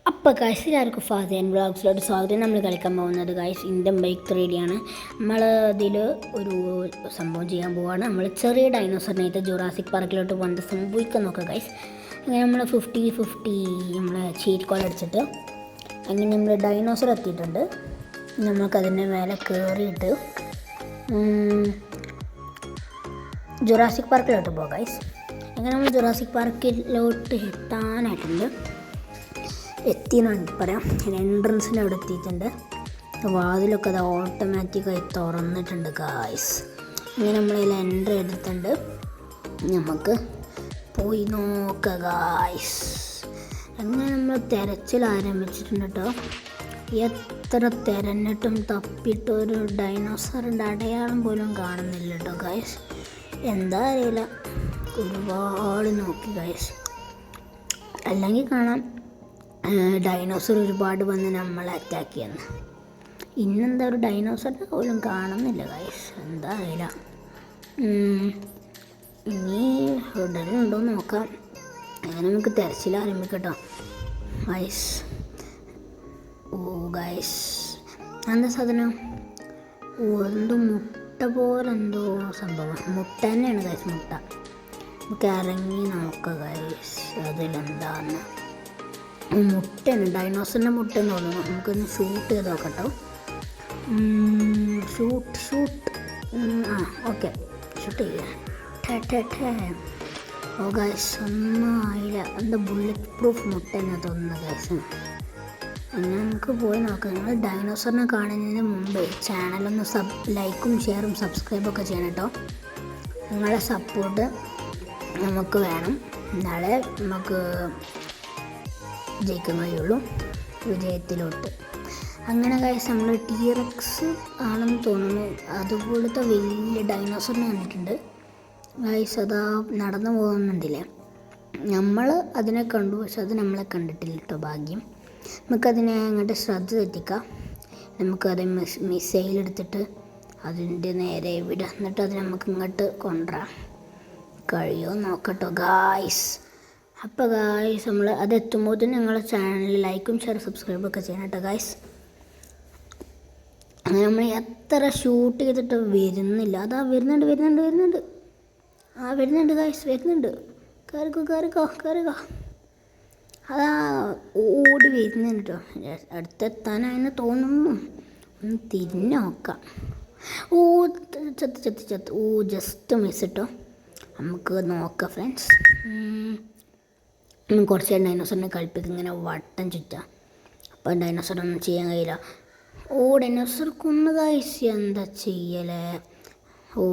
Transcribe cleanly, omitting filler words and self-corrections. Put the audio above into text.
അപ്പോൾ ഗൈസ് എല്ലാവർക്കും ഫാസിയൻ വ്ളോഗ്സിലോട്ട് സ്വാഗതം. നമ്മൾ കളിക്കാൻ പോകുന്നത് ഗൈസ് ഇന്ത്യൻ ബൈക്ക് 3Dയാണ്. നമ്മൾ അതിൽ ഒരു സംഭവം ചെയ്യാൻ പോവുകയാണ്. നമ്മൾ ചെറിയ ഡൈനോസറിനായിട്ട് ജുറാസിക് പാർക്കിലോട്ട് പോകുന്നത് സംഭവിക്കാൻ നോക്കുക ഗൈസ്. അങ്ങനെ നമ്മൾ 50-50 നമ്മൾ ചീറ്റ് കോൾ അടിച്ചിട്ട് അങ്ങനെ നമ്മൾ ഡൈനോസർ എത്തിയിട്ടുണ്ട്. നമുക്കതിൻ്റെ മേലെ കയറിയിട്ട് ജുറാസിക് പാർക്കിലോട്ട് പോകാം ഗൈസ്. അങ്ങനെ നമ്മൾ ജുറാസിക് പാർക്കിലോട്ട് എത്തിയെന്ന് പറയാം. എൻട്രൻസിൻ്റെ അവിടെ എത്തിയിട്ടുണ്ട്. വാതിലൊക്കെ അത് ഓട്ടോമാറ്റിക്കായി തുറന്നിട്ടുണ്ട് ഗായ്സ്. ഇങ്ങനെ നമ്മളതിൽ എൻട്രി എടുത്തിട്ടുണ്ട്. നമുക്ക് പോയി നോക്കുക ഗായ്സ്. അങ്ങനെ നമ്മൾ തിരച്ചിൽ ആരംഭിച്ചിട്ടുണ്ട് കേട്ടോ. എത്ര തിരഞ്ഞിട്ടും തപ്പിയിട്ട് ഒരു ഡൈനോസറിൻ്റെ അടയാളം പോലും കാണുന്നില്ല കേട്ടോ ഗായ്സ്. എന്താ അറിയില്ല, ഒരുപാട് നോക്കി ഗായ്സ്. അല്ലെങ്കിൽ കാണാം ഡൈനോസർ ഒരുപാട് വന്ന് നമ്മളെ അറ്റാക്ക് ചെയ്യുന്നു. ഇന്നെന്താ ഒരു ഡൈനോസറിനെ പോലും കാണുന്നില്ല ഗൈസ്, എന്താ അറിയില്ല. ഇനി ഉടനുണ്ടോ നോക്കാം. അങ്ങനെ നമുക്ക് തിരച്ചിൽ ആരംഭിക്കട്ടോ ഗൈസ്. ഓ ഗൈസ്, എന്താ സാധനം? എന്തോ മുട്ട പോലെ എന്തോ സംഭവം. മുട്ട തന്നെയാണ് ഗൈസ്, മുട്ട. നമുക്ക് ഇറങ്ങി നോക്കാം ഗൈസ് അതിലെന്താന്ന്. മുട്ടയാണ്, ഡൈനോസറിൻ്റെ മുട്ട എന്ന് തോന്നുന്നു. നമുക്കൊന്ന് ഷൂട്ട് ചെയ്ത് നോക്കട്ടോ. ഷൂട്ട് ഓക്കെ, ഷൂട്ട് ചെയ്യാം. ഓ ഗൈസ്, ഒന്നും ആയില്ല. എന്താ ബുള്ളറ്റ് പ്രൂഫ് മുട്ട എന്നാ തോന്നുന്നത് ഗൈസ്. അങ്ങനെ നമുക്ക് പോയി നോക്കാം. നിങ്ങൾ ഡൈനോസറിനെ കാണുന്നതിന് മുമ്പ് ചാനലൊന്ന് ലൈക്കും ഷെയറും സബ്സ്ക്രൈബൊക്കെ ചെയ്യണം കേട്ടോ. നിങ്ങളുടെ സപ്പോർട്ട് നമുക്ക് വേണം. നാളെ നമുക്ക് ജയിക്കാൻ കഴിയുള്ളൂ, വിജയത്തിലോട്ട്. അങ്ങനെ ഗൈസ് നമ്മൾ ടീറക്സ് ആണെന്ന് തോന്നുന്നു, അതുപോലത്തെ വലിയ ഡൈനോസറിനെ കണ്ടിട്ടുണ്ട് ഗൈസ്. അതാ നടന്നു പോകുന്നുണ്ടില്ലേ. നമ്മൾ അതിനെ കണ്ടു, പക്ഷെ അത് നമ്മളെ കണ്ടിട്ടില്ല കേട്ടോ. ഭാഗ്യം. നമുക്കതിനെ അങ്ങോട്ട് ശ്രദ്ധ തെറ്റിക്കാം. നമുക്കത് മിസൈലെടുത്തിട്ട് അതിൻ്റെ നേരെ വിടാം. എന്നിട്ട് അത് നമുക്ക് ഇങ്ങോട്ട് കൊണ്ടുവരാം. കഴിയുമോ നോക്കട്ടോ ഗായ്സ്. അപ്പോൾ ഗായ്സ് നമ്മൾ അതെത്തുമ്പോൾ ഞങ്ങളുടെ ചാനലിൽ ലൈക്കും ഷെയർ സബ്സ്ക്രൈബൊക്കെ ചെയ്യണം കേട്ടോ ഗായ്സ്. അങ്ങനെ നമ്മൾ എത്ര ഷൂട്ട് ചെയ്തിട്ട് വരുന്നില്ല. അതാ വരുന്നുണ്ട് ഗായ്സ്, വരുന്നുണ്ട്. കയറിക്കോ. അതാ ഓടി വരുന്നുണ്ട് കേട്ടോ. അടുത്തെത്താനായെന്ന് തോന്നുന്നു. ഒന്ന് തിരിഞ്ഞ് നോക്കാം. ഓ ചത്ത്. ഓ ജസ്റ്റ് മിസ് കേട്ടോ. നമുക്ക് നോക്കാം ഫ്രണ്ട്സ്. കുറച്ച് ഡൈനോസറിനെ കളിപ്പിക്കും, ഇങ്ങനെ വട്ടം ചുറ്റാം. അപ്പം ഡൈനോസറൊന്നും ചെയ്യാൻ കഴിയില്ല. ഓ ഡൈനോസർ കൊന്നു ഗൈസ്, എന്താ ചെയ്യലേ. ഓ